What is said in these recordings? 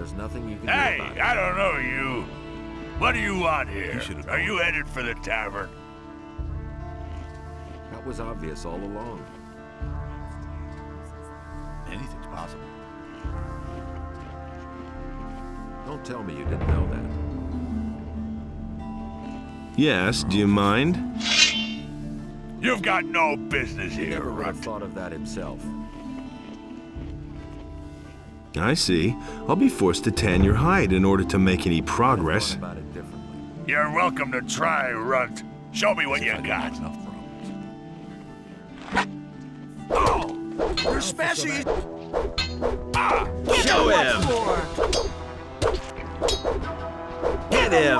There's nothing you can Hey, do about it. I don't know you. What do you want here? should've Are known. you headed for the tavern? That was obvious all along. Anything's possible. Don't tell me you didn't know that. Yes, do you mind? You've got no business He here, never would have Runt. thought of that himself. I see. I'll be forced to tan your hide in order to make any Thought progress. about it differently. You're welcome to try, Runt. Show me what you got. Enough problems. Oh! You're smashing. Ah! Show him! Hit him!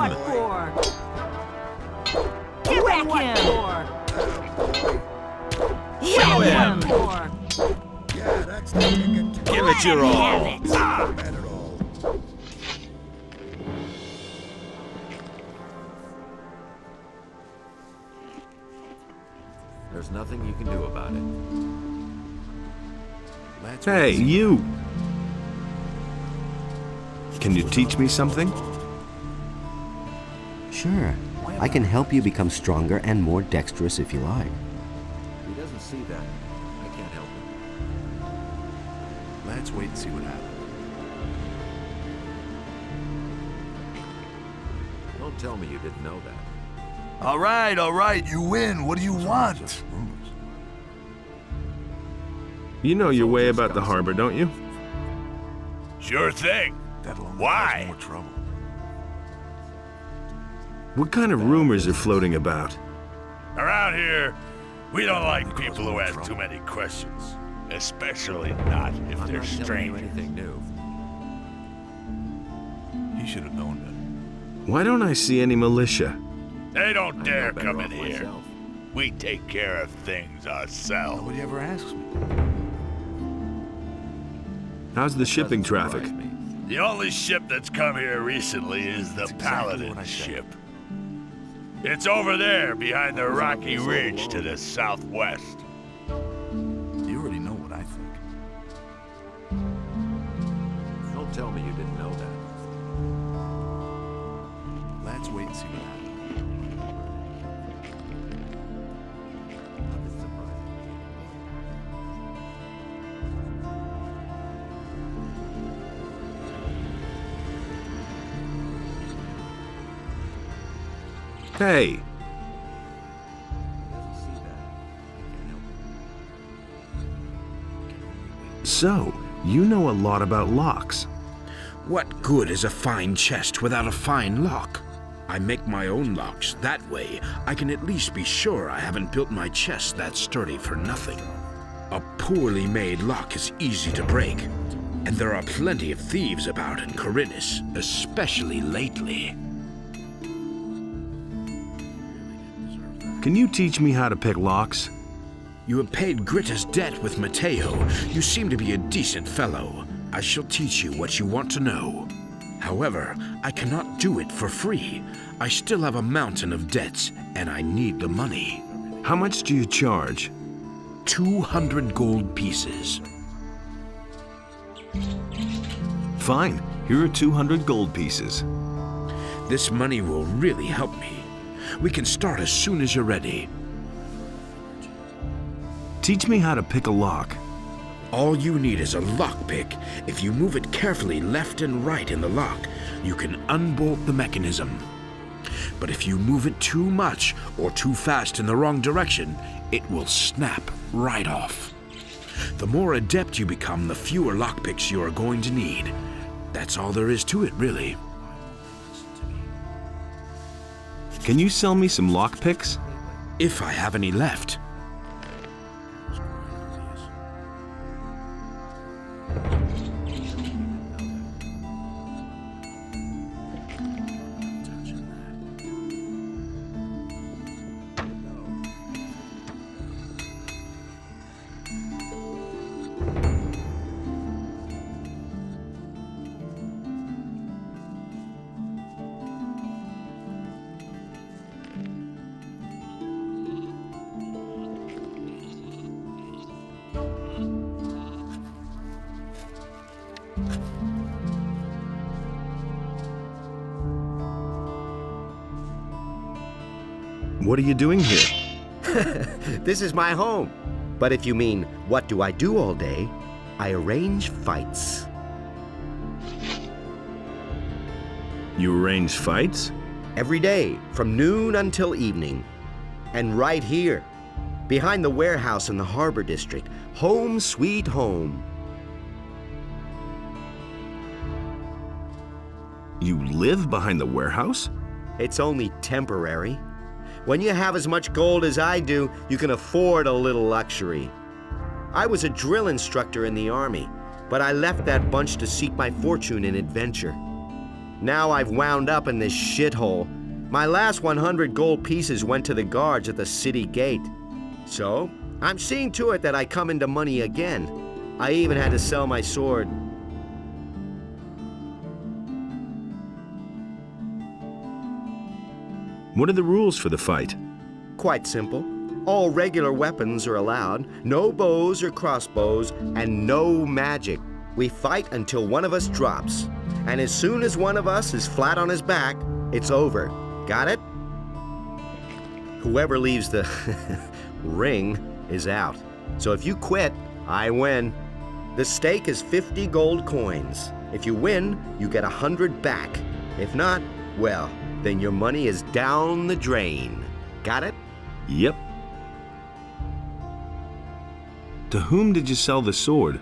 Whack him! Show him! Yeah, that's taking it. Give it your all! Not bad at all. There's nothing you can do about it. Let's Hey, wait and see. you! Can you teach me something? Sure. I can help you become stronger and more dexterous if you like. He doesn't see that. I can't help him. Let's wait and see what happens. Don't tell me you didn't know that. All right, you win. What do you want? Just rumors. You know your way about the harbor, don't you? Sure thing. That'll only Why? cause more trouble. What kind of rumors are floating about? Around here, we don't like people who ask too many questions. Especially not if I'm they're not telling you strangers. anything new. He should have known better. Why don't I see any militia? They don't I know dare better come in off here. myself. We take care of things ourselves. Nobody ever asks me. How's the shipping Doesn't traffic? surprise me. The only ship that's come here recently is the That's exactly Paladin what I said. ship. It's over there behind the was rocky obvious all ridge to along. the southwest. You already know what I think. Don't tell me you didn't know that. Let's wait and see what happens. Nothing surprising me Hey, anymore. He doesn't see that. I can't help him. so, you know a lot about locks. What good is a fine chest without a fine lock? I make my own locks. That way, I can at least be sure I haven't built my chest that sturdy for nothing. A poorly made lock is easy to break, and there are plenty of thieves about in Corinus, especially lately. Can you teach me how to pick locks? You have paid Gritta's debt with Matteo. You seem to be a decent fellow. I shall teach you what you want to know. However, I cannot do it for free. I still have a mountain of debts, and I need the money. How much do you charge? 200 gold pieces. Fine, here are 200 gold pieces. This money will really help me. We can start as soon as you're ready. Teach me how to pick a lock. All you need is a lockpick. If you move it carefully left and right in the lock, you can unbolt the mechanism. But if you move it too much or too fast in the wrong direction, it will snap right off. The more adept you become, the fewer lockpicks you are going to need. That's all there is to it, really. Can you sell me some lockpicks? If I have any left. What are you doing here? This is my home. But if you mean, what do I do all day? I arrange fights. You arrange fights? Every day, from noon until evening. And right here, behind the warehouse in the harbor district. Home sweet home. You live behind the warehouse? It's only temporary. When you have as much gold as I do, you can afford a little luxury. I was a drill instructor in the army, but I left that bunch to seek my fortune in adventure. Now I've wound up in this shithole. My last 100 gold pieces went to the guards at the city gate. So, I'm seeing to it that I come into money again. I even had to sell my sword. What are the rules for the fight? Quite simple. All regular weapons are allowed, no bows or crossbows, and no magic. We fight until one of us drops. And as soon as one of us is flat on his back, it's over. Got it? Whoever leaves the ring is out. So if you quit, I win. The stake is 50 gold coins. If you win, you get 100 back. If not, well, then your money is down the drain. Got it? Yep. To whom did you sell the sword?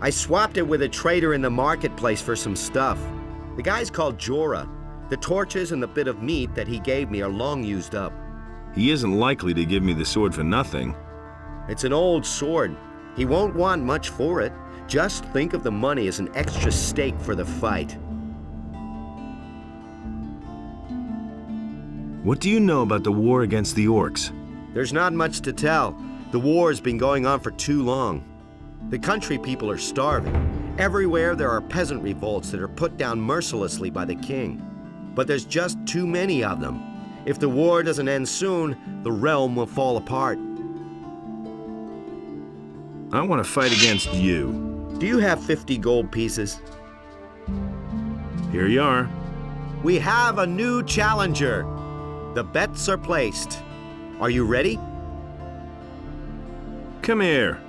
I swapped it with a trader in the marketplace for some stuff. The guy's called Jorah. The torches and the bit of meat that he gave me are long used up. He isn't likely to give me the sword for nothing. It's an old sword. He won't want much for it. Just think of the money as an extra stake for the fight. What do you know about the war against the orcs? There's not much to tell. The war's been going on for too long. The country people are starving. Everywhere there are peasant revolts that are put down mercilessly by the king. But there's just too many of them. If the war doesn't end soon, the realm will fall apart. I want to fight against you. Do you have 50 gold pieces? Here you are. We have a new challenger. The bets are placed. Are you ready? Come here.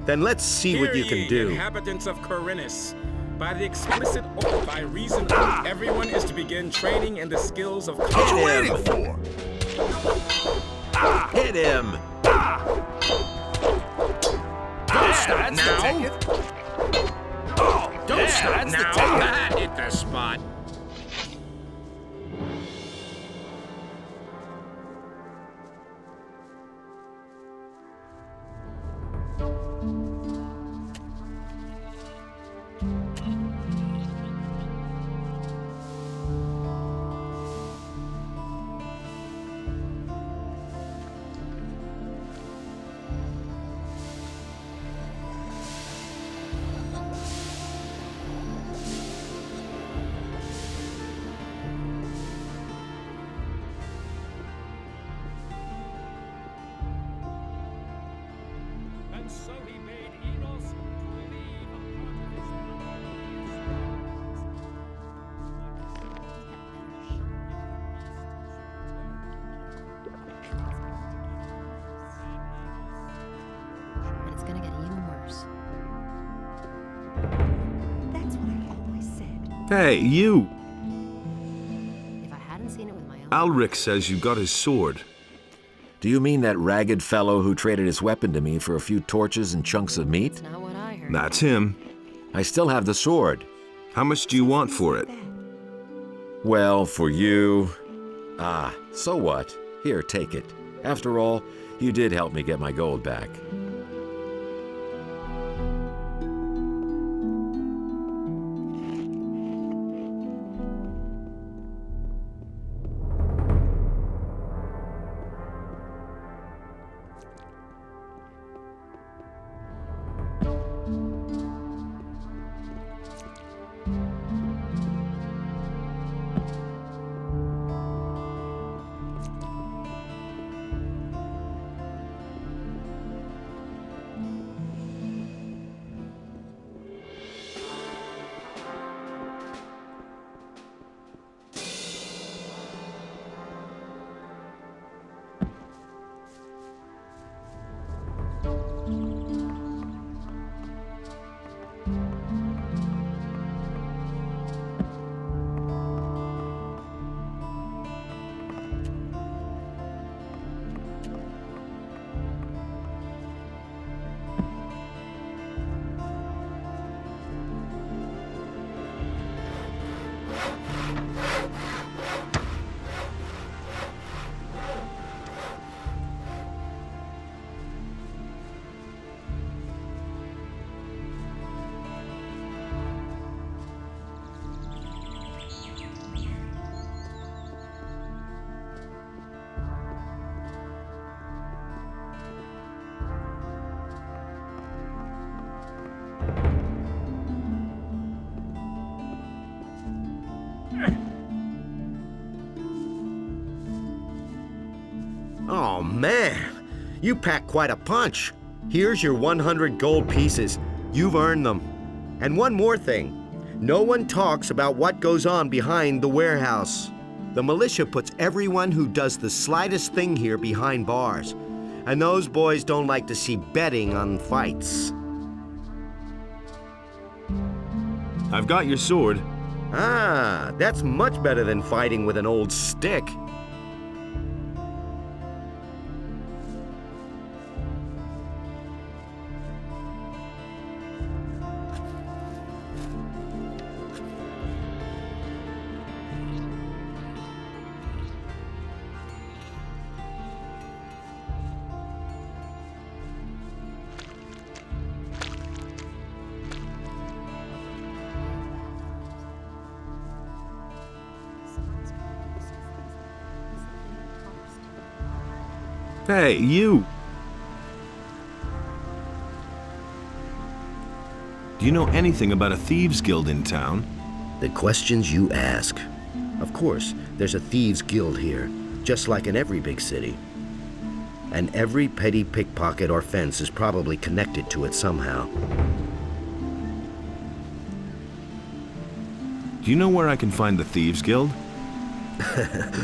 Then let's see what you Hear can ye, do. Inhabitants of Corinus, by the explicit oath, by reason of everyone is to begin training in the skills of What you waiting for? Hit him! Don't stop now! Don't stop now! That hit the spot. And so he made Enos to believe a And it's gonna get even worse. That's what I always said. Hey, you! If I hadn't seen it with my own Alrik says you got his sword. Do you mean that ragged fellow who traded his weapon to me for a few torches and chunks of meat? That's not what I heard. That's him. I still have the sword. How much do you want for it? Well, for you... Ah, so what? Here, take it. After all, you did help me get my gold back. Oh, man. You packed quite a punch. Here's your 100 gold pieces. You've earned them. And one more thing. No one talks about what goes on behind the warehouse. The militia puts everyone who does the slightest thing here behind bars. And those boys don't like to see betting on fights. I've got your sword. Ah, that's much better than fighting with an old stick. Hey, you! Do you know anything about a thieves' guild in town? The questions you ask. Of course, there's a thieves' guild here, just like in every big city. And every petty pickpocket or fence is probably connected to it somehow. Do you know where I can find the thieves' guild?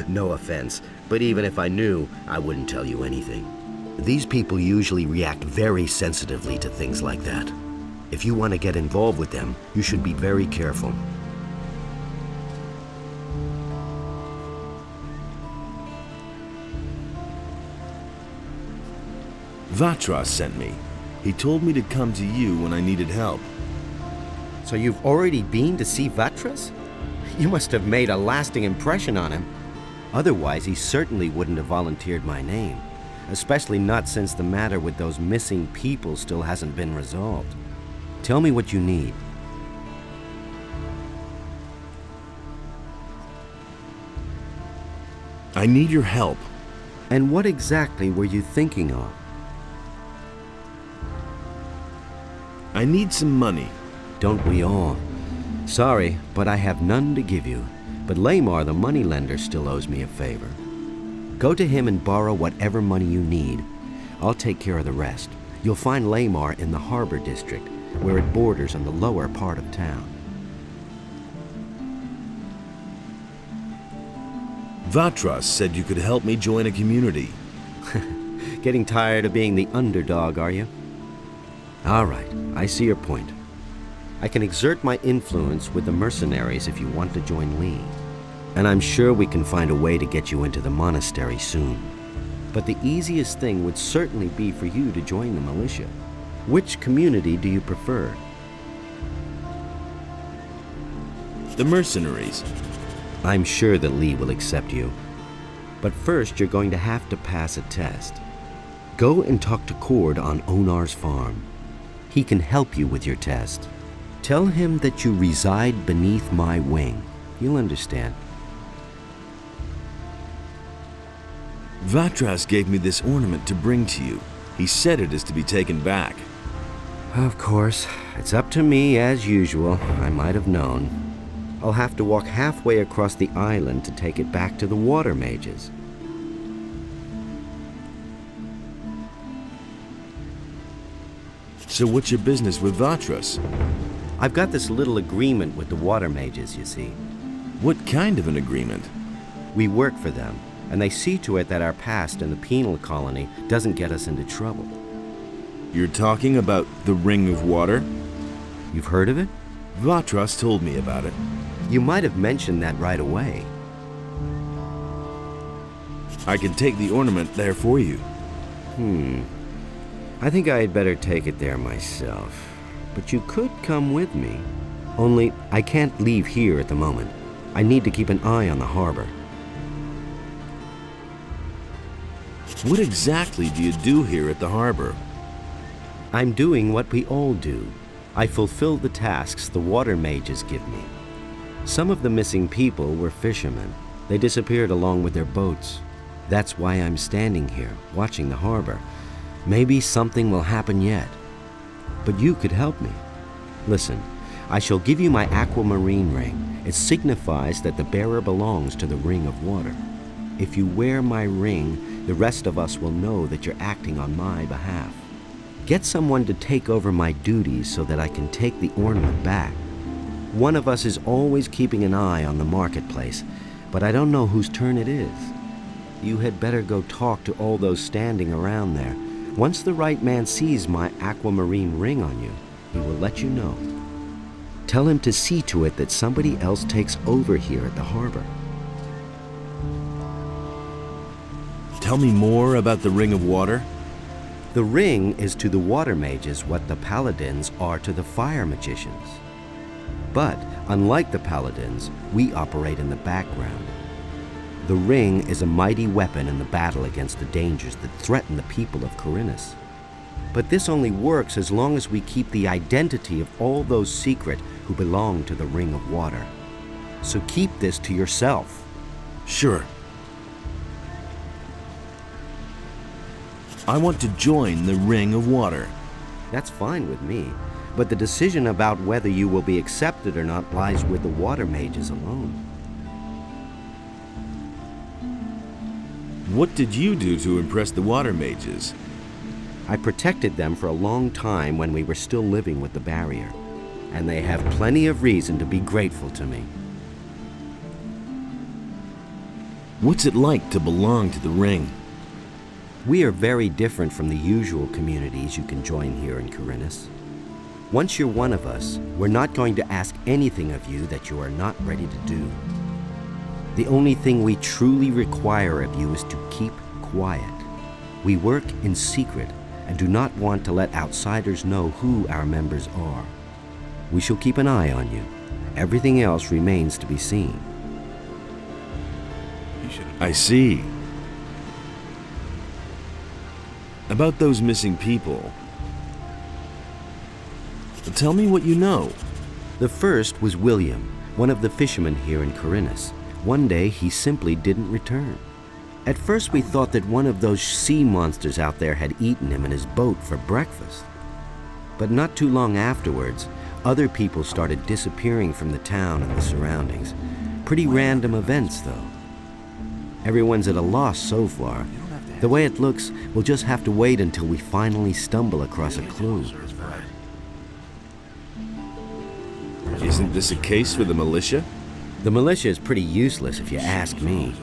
No offense, but even if I knew, I wouldn't tell you anything. These people usually react very sensitively to things like that. If you want to get involved with them, you should be very careful. Vatras sent me. He told me to come to you when I needed help. So you've already been to see Vatras? You must have made a lasting impression on him. Otherwise, he certainly wouldn't have volunteered my name. Especially not since the matter with those missing people still hasn't been resolved. Tell me what you need. I need your help. And what exactly were you thinking of? I need some money. Don't we all? Sorry, but I have none to give you. But Lamar, the moneylender, still owes me a favor. Go to him and borrow whatever money you need. I'll take care of the rest. You'll find Lamar in the harbor district, where it borders on the lower part of town. Vatras said you could help me join a community. Getting tired of being the underdog, are you? All right, I see your point. I can exert my influence with the mercenaries if you want to join Lee. And I'm sure we can find a way to get you into the monastery soon. But the easiest thing would certainly be for you to join the militia. Which community do you prefer? The mercenaries. I'm sure that Lee will accept you. But first, you're going to have to pass a test. Go and talk to Cord on Onar's farm. He can help you with your test. Tell him that you reside beneath my wing. You'll understand. Vatras gave me this ornament to bring to you. He said it is to be taken back. Of course. It's up to me, as usual. I might have known. I'll have to walk halfway across the island to take it back to the water mages. So what's your business with Vatras? I've got this little agreement with the water mages, you see. What kind of an agreement? We work for them, and they see to it that our past in the penal colony doesn't get us into trouble. You're talking about the Ring of Water? You've heard of it? Vatras told me about it. You might have mentioned that right away. I can take the ornament there for you. I think I had better take it there myself. But you could come with me. Only, I can't leave here at the moment. I need to keep an eye on the harbor. What exactly do you do here at the harbor? I'm doing what we all do. I fulfill the tasks the water mages give me. Some of the missing people were fishermen. They disappeared along with their boats. That's why I'm standing here, watching the harbor. Maybe something will happen yet. But you could help me. Listen, I shall give you my aquamarine ring. It signifies that the bearer belongs to the ring of water. If you wear my ring, the rest of us will know that you're acting on my behalf. Get someone to take over my duties so that I can take the ornament back. One of us is always keeping an eye on the marketplace, but I don't know whose turn it is. You had better go talk to all those standing around there. Once the right man sees my aquamarine ring on you, he will let you know. Tell him to see to it that somebody else takes over here at the harbor. Tell me more about the Ring of Water. The ring is to the water mages what the paladins are to the fire magicians. But, unlike the paladins, we operate in the background. The ring is a mighty weapon in the battle against the dangers that threaten the people of Corinus. But this only works as long as we keep the identity of all those secret who belong to the Ring of Water. So keep this to yourself. Sure. I want to join the Ring of Water. That's fine with me, but the decision about whether you will be accepted or not lies with the water mages alone. What did you do to impress the water mages? I protected them for a long time when we were still living with the barrier, and they have plenty of reason to be grateful to me. What's it like to belong to the Ring? We are very different from the usual communities you can join here in Corinus. Once you're one of us, we're not going to ask anything of you that you are not ready to do. The only thing we truly require of you is to keep quiet. We work in secret and do not want to let outsiders know who our members are. We shall keep an eye on you. Everything else remains to be seen. I see. About those missing people, tell me what you know. The first was William, one of the fishermen here in Corinus. One day he simply didn't return. At first we thought that one of those sea monsters out there had eaten him in his boat for breakfast. But not too long afterwards, other people started disappearing from the town and the surroundings. Pretty random events, though. Everyone's at a loss so far. The way it looks, we'll just have to wait until we finally stumble across a clue. Isn't this a case for the militia? The militia is pretty useless if you ask me.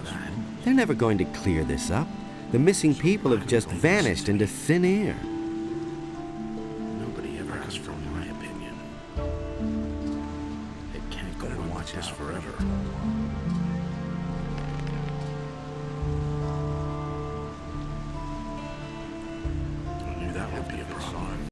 They're never going to clear this up. The missing people have just vanished into thin air. Nobody ever asked for my opinion. It can't go on watch this forever.